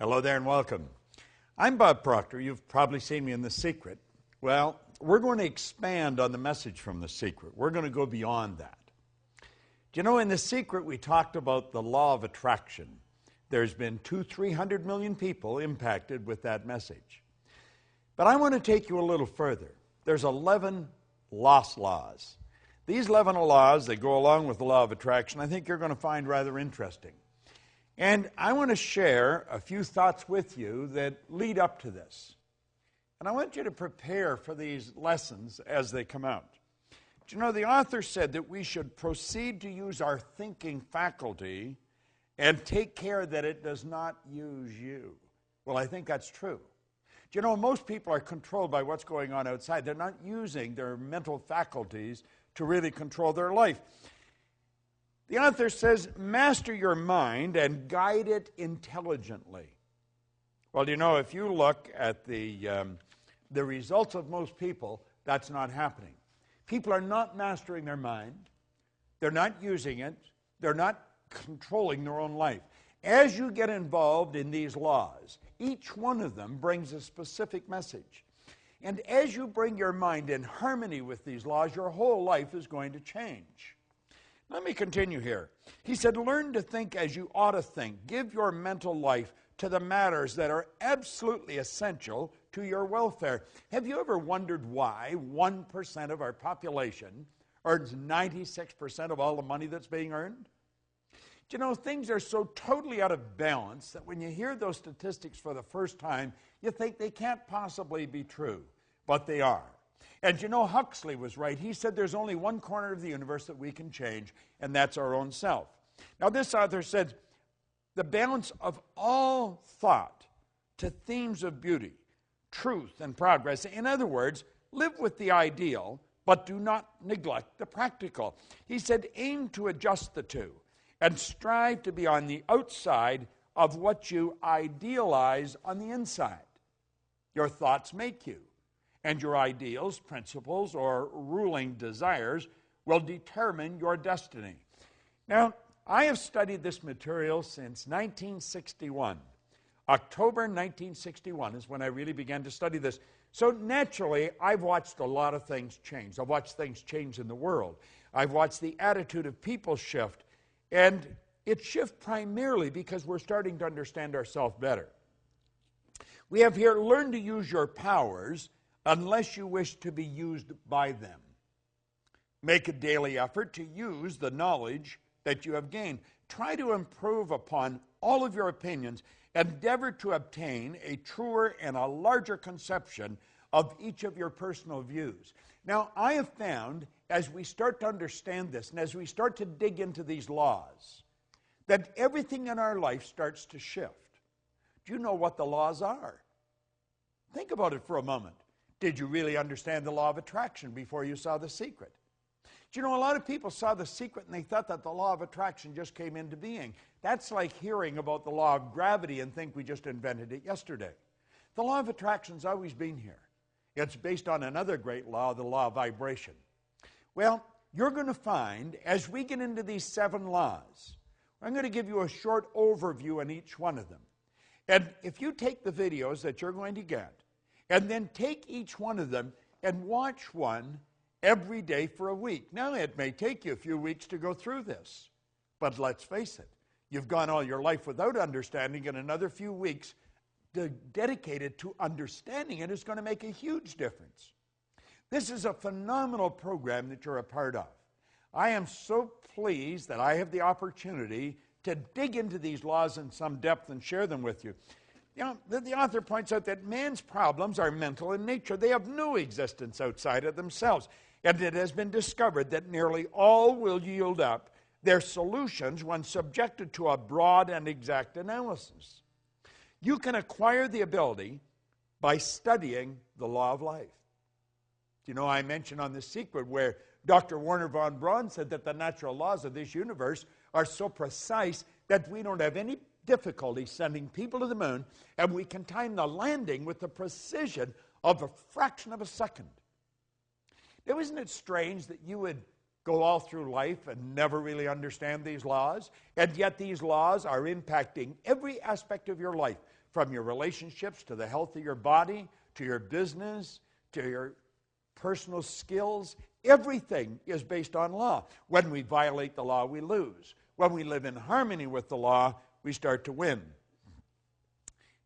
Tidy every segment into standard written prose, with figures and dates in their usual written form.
Hello there and welcome. I'm Bob Proctor. You've probably seen me in The Secret. Well, we're going to expand on the message from The Secret. We're going to go beyond that. Do you know, in The Secret we talked about the law of attraction. There's been 300 million people impacted with that message. But I want to take you a little further. There's 11 lost laws. These 11 laws that go along with the law of attraction, I think you're going to find rather interesting. And I want to share a few thoughts with you that lead up to this. And I want you to prepare for these lessons as they come out. Do you know, the author said that we should proceed to use our thinking faculty and take care that it does not use you. Well, I think that's true. Do you know, most people are controlled by what's going on outside. They're not using their mental faculties to really control their life. The author says, master your mind and guide it intelligently. Well, you know, if you look at the results of most people, that's not happening. People are not mastering their mind. They're not using it. They're not controlling their own life. As you get involved in these laws, each one of them brings a specific message. And as you bring your mind in harmony with these laws, your whole life is going to change. Let me continue here. He said, learn to think as you ought to think. Give your mental life to the matters that are absolutely essential to your welfare. Have you ever wondered why 1% of our population earns 96% of all the money that's being earned? Do you know, things are so totally out of balance that when you hear those statistics for the first time, you think they can't possibly be true, but they are. And you know, Huxley was right. He said there's only one corner of the universe that we can change, and that's our own self. Now, this author said, the balance of all thought to themes of beauty, truth, and progress. In other words, live with the ideal, but do not neglect the practical. He said, aim to adjust the two, and strive to be on the outside of what you idealize on the inside. Your thoughts make you. And your ideals, principles, or ruling desires will determine your destiny. Now, I have studied this material since 1961. October 1961 is when I really began to study this. So naturally, I've watched a lot of things change. I've watched things change in the world. I've watched the attitude of people shift. And it shifts primarily because we're starting to understand ourselves better. We have here, learn to use your powers unless you wish to be used by them. Make a daily effort to use the knowledge that you have gained. Try to improve upon all of your opinions. Endeavor to obtain a truer and a larger conception of each of your personal views. Now, I have found, as we start to understand this, and as we start to dig into these laws, that everything in our life starts to shift. Do you know what the laws are? Think about it for a moment. Did you really understand the law of attraction before you saw The Secret? Do you know, a lot of people saw The Secret and they thought that the law of attraction just came into being. That's like hearing about the law of gravity and think we just invented it yesterday. The law of attraction's always been here. It's based on another great law, the law of vibration. Well, you're going to find, as we get into these 7 laws, I'm going to give you a short overview on each one of them. And if you take the videos that you're going to get, and then take each one of them and watch one every day for a week. Now, it may take you a few weeks to go through this, but let's face it, you've gone all your life without understanding, and another few weeks dedicated to understanding it is going to make a huge difference. This is a phenomenal program that you're a part of. I am so pleased that I have the opportunity to dig into these laws in some depth and share them with you. You know, the author points out that man's problems are mental in nature. They have no existence outside of themselves. And it has been discovered that nearly all will yield up their solutions when subjected to a broad and exact analysis. You can acquire the ability by studying the law of life. You know, I mentioned on The Secret where Dr. Werner von Braun said that the natural laws of this universe are so precise that we don't have any difficulty sending people to the moon, and we can time the landing with the precision of a fraction of a second. Now, isn't it strange that you would go all through life and never really understand these laws, and yet these laws are impacting every aspect of your life, from your relationships to the health of your body, to your business, to your personal skills. Everything is based on law. When we violate the law, we lose. When we live in harmony with the law, we start to win.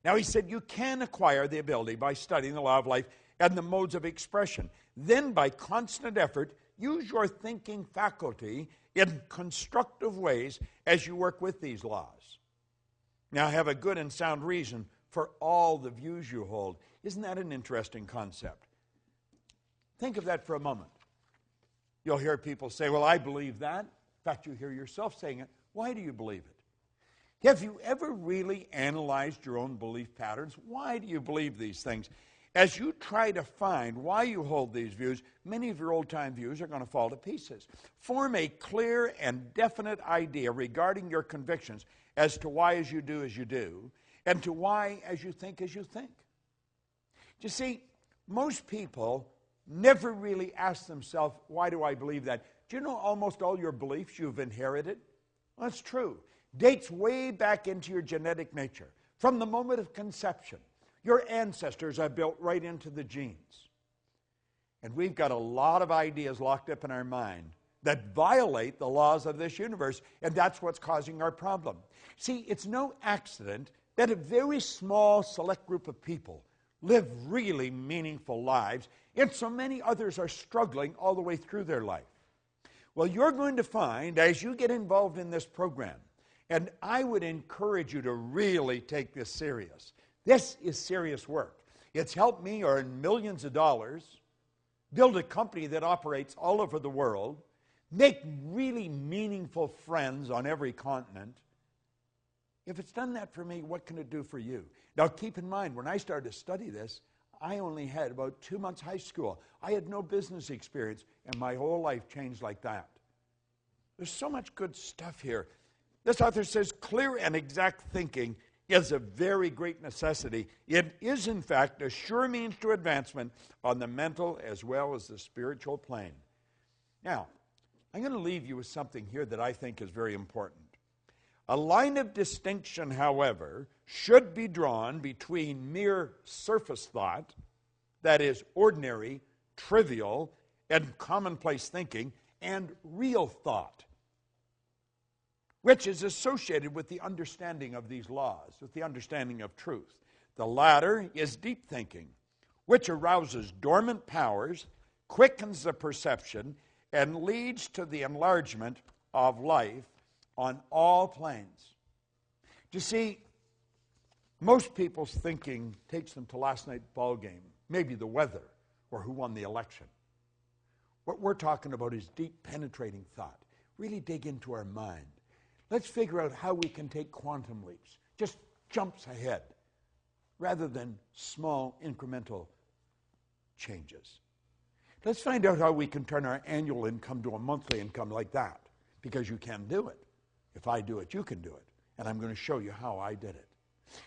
Now, he said you can acquire the ability by studying the law of life and the modes of expression. Then, by constant effort, use your thinking faculty in constructive ways as you work with these laws. Now, have a good and sound reason for all the views you hold. Isn't that an interesting concept? Think of that for a moment. You'll hear people say, well, I believe that. In fact, you hear yourself saying it. Why do you believe it? Have you ever really analyzed your own belief patterns? Why do you believe these things? As you try to find why you hold these views, many of your old-time views are going to fall to pieces. Form a clear and definite idea regarding your convictions as to why as you do, and to why as you think. You see, most people never really ask themselves, why do I believe that? Do you know almost all your beliefs you've inherited? Well, that's true. Dates way back into your genetic nature. From the moment of conception, your ancestors are built right into the genes. And we've got a lot of ideas locked up in our mind that violate the laws of this universe, and that's what's causing our problem. See, it's no accident that a very small select group of people live really meaningful lives, and so many others are struggling all the way through their life. Well, you're going to find, as you get involved in this program, and I would encourage you to really take this serious. This is serious work. It's helped me earn millions of dollars, build a company that operates all over the world, make really meaningful friends on every continent. If it's done that for me, what can it do for you? Now, keep in mind, when I started to study this, I only had about 2 months high school. I had no business experience, and my whole life changed like that. There's so much good stuff here. This author says, clear and exact thinking is a very great necessity. It is, in fact, a sure means to advancement on the mental as well as the spiritual plane. Now, I'm going to leave you with something here that I think is very important. A line of distinction, however, should be drawn between mere surface thought, that is, ordinary, trivial, and commonplace thinking, and real thought, which is associated with the understanding of these laws, with the understanding of truth. The latter is deep thinking, which arouses dormant powers, quickens the perception, and leads to the enlargement of life on all planes. You see, most people's thinking takes them to last night's ball game, maybe the weather, or who won the election. What we're talking about is deep, penetrating thought. Really dig into our mind. Let's figure out how we can take quantum leaps, just jumps ahead, rather than small, incremental changes. Let's find out how we can turn our annual income to a monthly income like that, because you can do it. If I do it, you can do it. And I'm going to show you how I did it.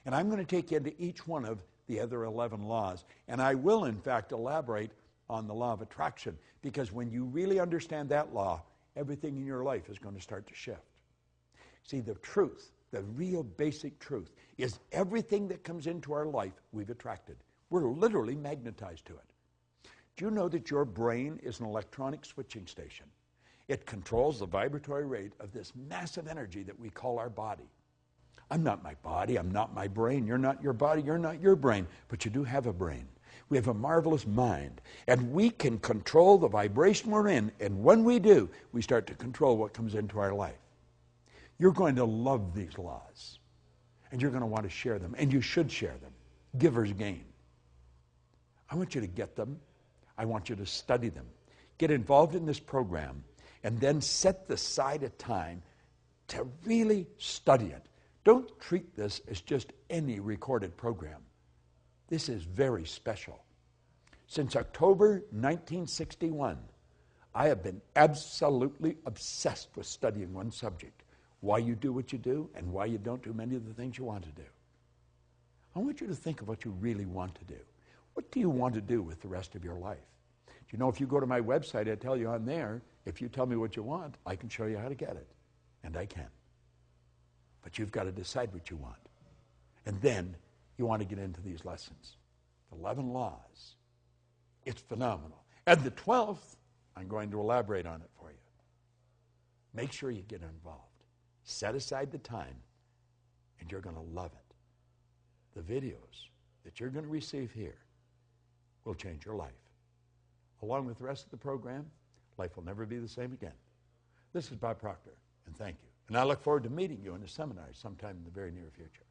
And I'm going to take you into each one of the other 11 laws. And I will, in fact, elaborate on the law of attraction, because when you really understand that law, everything in your life is going to start to shift. See, the truth, the real basic truth, is everything that comes into our life, we've attracted. We're literally magnetized to it. Do you know that your brain is an electronic switching station? It controls the vibratory rate of this massive energy that we call our body. I'm not my body, I'm not my brain. You're not your body, you're not your brain, but you do have a brain. We have a marvelous mind, and we can control the vibration we're in, and when we do, we start to control what comes into our life. You're going to love these laws, and you're going to want to share them, and you should share them. Givers gain. I want you to get them. I want you to study them. Get involved in this program, and then set aside a time to really study it. Don't treat this as just any recorded program. This is very special. Since October 1961, I have been absolutely obsessed with studying one subject: why you do what you do and why you don't do many of the things you want to do. I want you to think of what you really want to do. What do you want to do with the rest of your life? You know, if you go to my website, I tell you on there, if you tell me what you want, I can show you how to get it. And I can. But you've got to decide what you want. And then you want to get into these lessons. The 11 laws. It's phenomenal. And the 12th, I'm going to elaborate on it for you. Make sure you get involved. Set aside the time, and you're going to love it. The videos that you're going to receive here will change your life. Along with the rest of the program, life will never be the same again. This is Bob Proctor, and thank you. And I look forward to meeting you in a seminar sometime in the very near future.